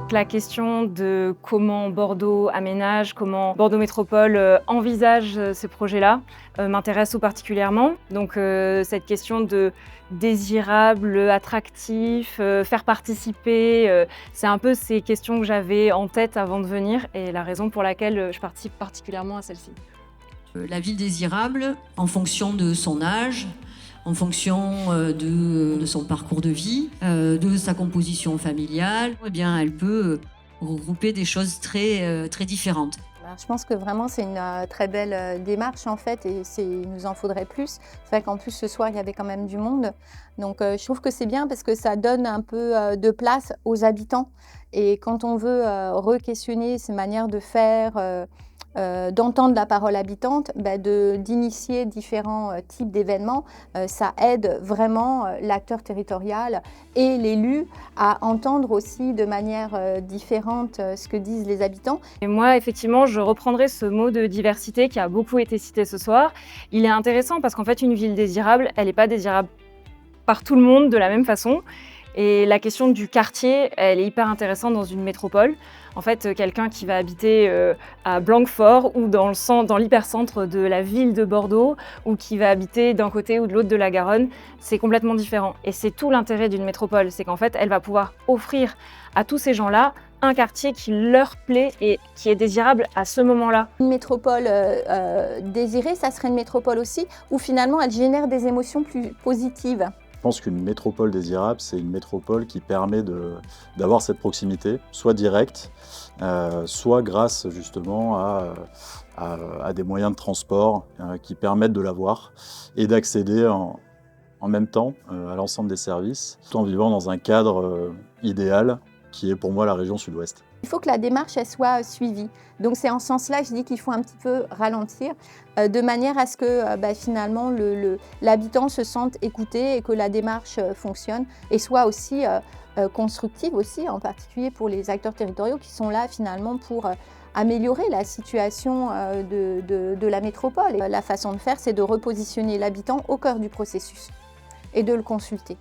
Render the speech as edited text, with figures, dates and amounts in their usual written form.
toute la question de comment Bordeaux aménage, comment Bordeaux Métropole envisage ces projets-là m'intéresse tout particulièrement. Donc cette question de désirable, attractif, faire participer, c'est un peu ces questions que j'avais en tête avant de venir et la raison pour laquelle je participe particulièrement à celle-ci. La ville désirable, en fonction de son âge, en fonction de son parcours de vie, de sa composition familiale, eh bien, elle peut regrouper des choses très différentes. Je pense que vraiment c'est une très belle démarche en fait et il nous en faudrait plus. C'est vrai qu'en plus ce soir il y avait quand même du monde. Donc je trouve que c'est bien parce que ça donne un peu de place aux habitants. Et quand on veut re-questionner ces manières de faire, d'entendre la parole habitante, d'initier différents types d'événements, ça aide vraiment l'acteur territorial et l'élu à entendre aussi de manière différente ce que disent les habitants. Et moi, effectivement, je reprendrai ce mot de diversité qui a beaucoup été cité ce soir. Il est intéressant parce qu'en fait, une ville désirable, elle n'est pas désirable par tout le monde de la même façon. Et la question du quartier, elle est hyper intéressante dans une métropole. En fait, quelqu'un qui va habiter à Blanquefort ou dans l'hypercentre de la ville de Bordeaux ou qui va habiter d'un côté ou de l'autre de la Garonne, c'est complètement différent. Et c'est tout l'intérêt d'une métropole, c'est qu'en fait, elle va pouvoir offrir à tous ces gens-là un quartier qui leur plaît et qui est désirable à ce moment-là. Une métropole désirée, ça serait une métropole aussi où finalement elle génère des émotions plus positives. Je pense qu'une métropole désirable, c'est une métropole qui permet d'avoir cette proximité, soit directe, soit grâce justement à des moyens de transport qui permettent de l'avoir et d'accéder en même temps à l'ensemble des services, tout en vivant dans un cadre idéal qui est pour moi la région Sud-Ouest. Il faut que la démarche elle soit suivie. Donc c'est en ce sens-là que je dis qu'il faut un petit peu ralentir, de manière à ce que finalement l'habitant se sente écouté et que la démarche fonctionne et soit aussi constructive aussi, en particulier pour les acteurs territoriaux qui sont là finalement pour améliorer la situation de la métropole. Et la façon de faire, c'est de repositionner l'habitant au cœur du processus et de le consulter.